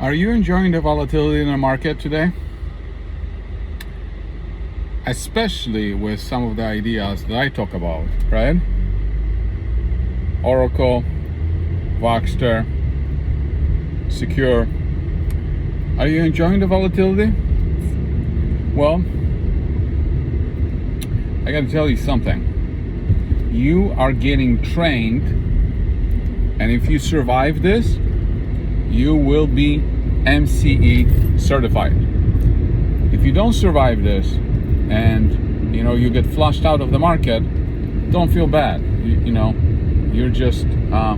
Are you enjoying the volatility in the market today? Especially with some of the ideas that I talk about, right? Oracle, Voxter, Secure. Are you enjoying the volatility? Well, I gotta tell you something. You are getting trained, and if you survive this, you will be MCE certified. If you don't survive this and you get flushed out of the market, don't feel bad. You're just a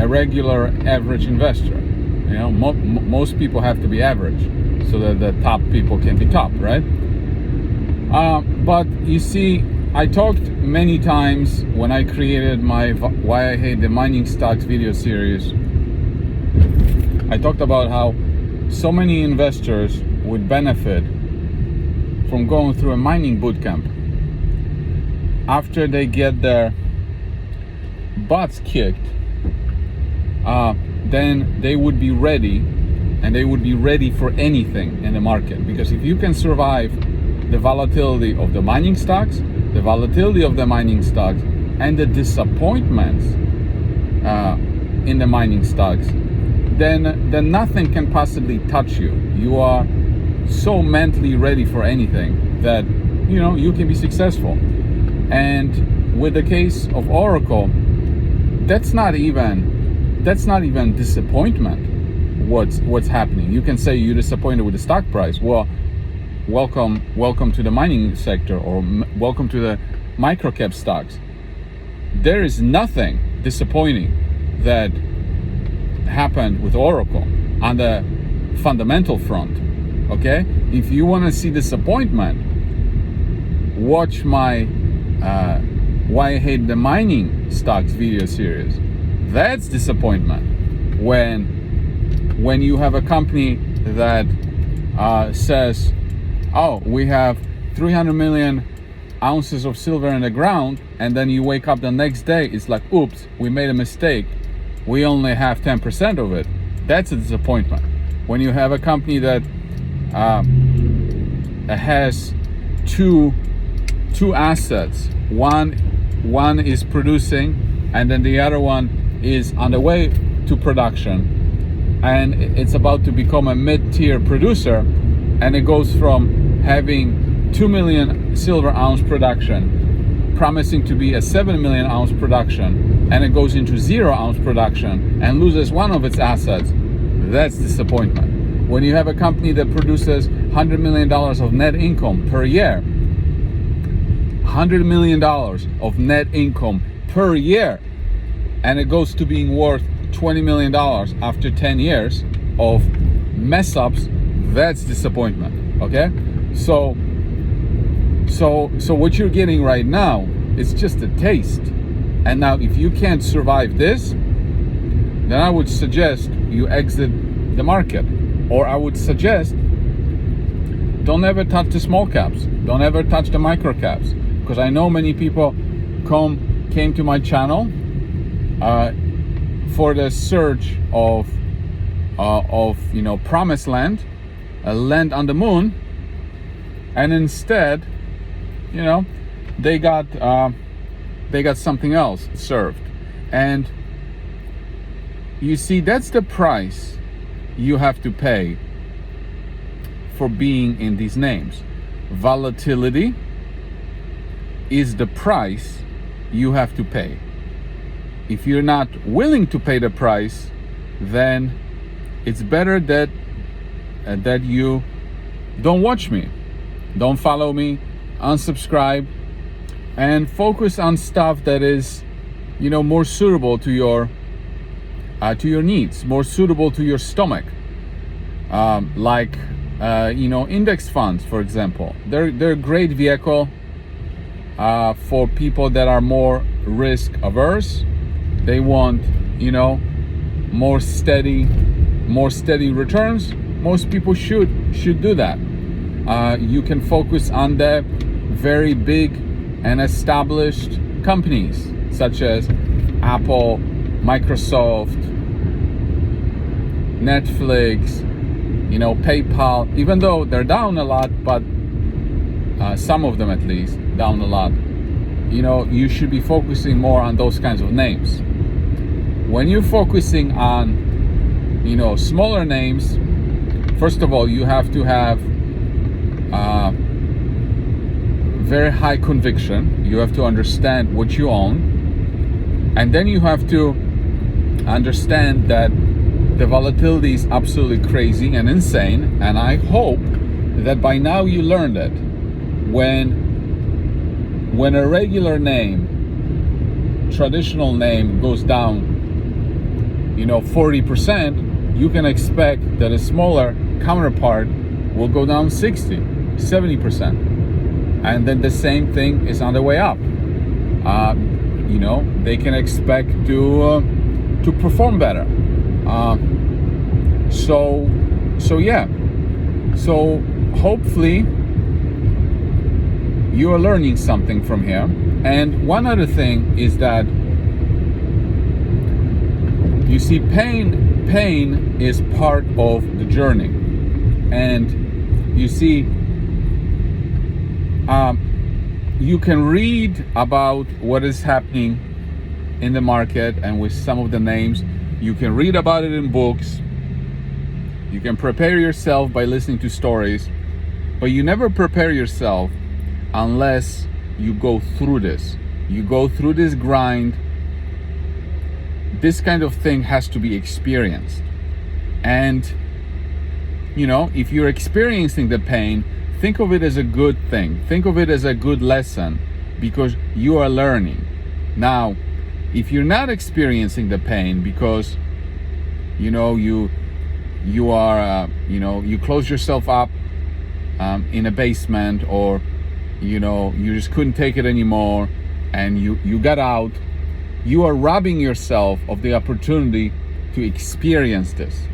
regular average investor. Most people have to be average so that the top people can be top, right? But you see, I talked many times when I created my Why I Hate the Mining Stocks video series. I talked about how so many investors would benefit from going through a mining bootcamp. After they get their butts kicked, then they would be ready, and they would be ready for anything in the market. Because if you can survive the volatility of the mining stocks, and the disappointments in the mining stocks, then nothing can possibly touch you. You are so mentally ready for anything that you can be successful. And with the case of Oracle, that's not even disappointment. What's happening? You can say you're disappointed with the stock price. Well, welcome to the mining sector, or welcome to the microcap stocks. There is nothing disappointing that happened with Oracle on the fundamental front. Okay, if you want to see disappointment, watch my Why I Hate the Mining Stocks video series. That's disappointment. When you have a company that says, oh, we have 300 million ounces of silver in the ground, and then you wake up the next day, it's like, oops, we made a mistake. We only have 10% of it. That's a disappointment. When you have a company that has two assets, one is producing, and then the other one is on the way to production, and it's about to become a mid-tier producer, and it goes from having 2 million silver ounce production, promising to be a 7 million ounce production, and it goes into 0 ounce production and loses one of its assets. That's disappointment. When you have a company that produces $100 million of net income per year, $100 million of net income per year, and it goes to being worth $20 million after 10 years of mess ups, that's disappointment. Okay? So what you're getting right now is just a taste. And now if you can't survive this, then I would suggest you exit the market. Or I would suggest don't ever touch the small caps. Don't ever touch the micro caps. Because I know many people came to my channel for the search of promised land, a land on the moon, and instead, they got something else served. And you see, that's the price you have to pay for being in these names. Volatility is the price you have to pay. If you're not willing to pay the price, then it's better that you don't watch me, don't follow me, unsubscribe, and focus on stuff that is more suitable to your needs, more suitable to your stomach, like index funds, for example. They're a great vehicle for people that are more risk averse. They want more steady returns. Most people should do that. You can focus on the very big and established companies such as Apple, Microsoft, Netflix, PayPal, even though they're down a lot, but some of them at least down a lot, you should be focusing more on those kinds of names. When you're focusing on, smaller names, first of all, you have to have very high conviction. You have to understand what you own. And then you have to understand that the volatility is absolutely crazy and insane. And I hope that by now you learned it. When a regular name, traditional name goes down, 40%, you can expect that a smaller counterpart will go down 60, 70%. And then the same thing is on the way up. They can expect to perform better. So hopefully you are learning something from here. And one other thing is that you see, pain is part of the journey. And you see, you can read about what is happening in the market and with some of the names. You can read about it in books. You can prepare yourself by listening to stories, but you never prepare yourself unless you go through this. You go through this grind. This kind of thing has to be experienced. And, if you're experiencing the pain, think of it as a good thing. Think of it as a good lesson because you are learning. Now, if you're not experiencing the pain because, you close yourself up in a basement, or, you just couldn't take it anymore and you got out, you are robbing yourself of the opportunity to experience this.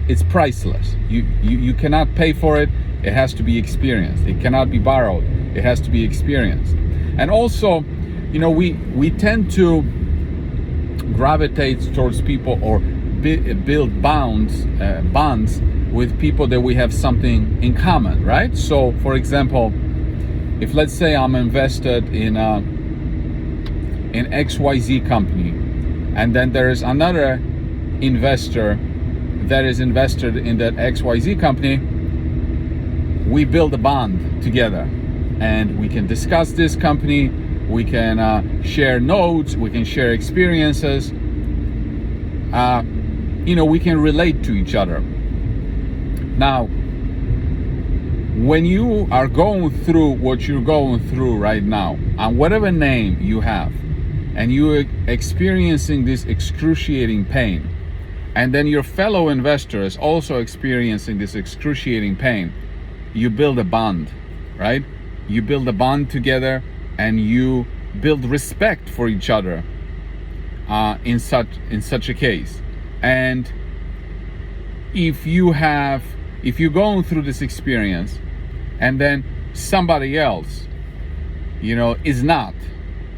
It's priceless. You cannot pay for it. It has to be experienced. It cannot be borrowed. It has to be experienced. And also, we tend to gravitate towards people or build bonds with people that we have something in common, right? So, for example, if let's say I'm invested in XYZ company, and then there is another investor that is invested in that XYZ company, we build a bond together and we can discuss this company, we can share notes, we can share experiences, we can relate to each other. Now, when you are going through what you're going through right now, on whatever name you have, and you're experiencing this excruciating pain, and then your fellow investor is also experiencing this excruciating pain, you build a bond, right? You build a bond together and you build respect for each other in such a case. And if you're going through this experience and then somebody else, is not,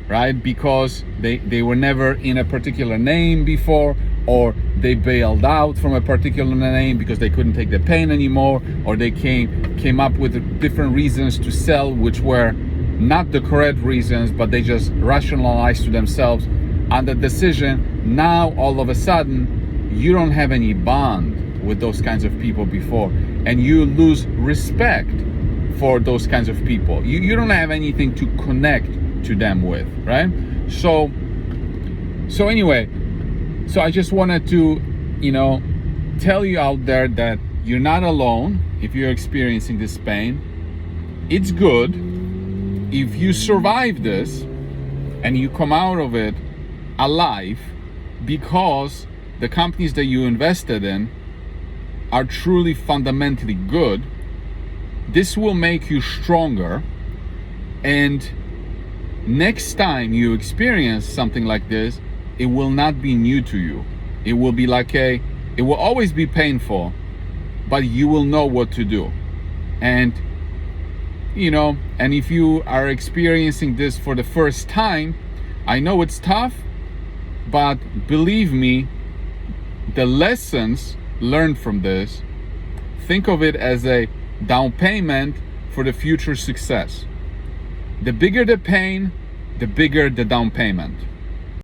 right? Because they were never in a particular name before, or they bailed out from a particular name because they couldn't take the pain anymore, or they came up with different reasons to sell which were not the correct reasons, but they just rationalized to themselves on the decision. Now all of a sudden you don't have any bond with those kinds of people before, and you lose respect for those kinds of people. You don't have anything to connect to them with, right? So anyway, so I just wanted to, tell you out there that you're not alone if you're experiencing this pain. It's good if you survive this and you come out of it alive, because the companies that you invested in are truly fundamentally good. This will make you stronger, and next time you experience something like this, it will not be new to you. It will be it will always be painful, but you will know what to do. And and if you are experiencing this for the first time, I know it's tough, but believe me, the lessons learned from this, think of it as a down payment for the future success. The bigger the pain, the bigger the down payment.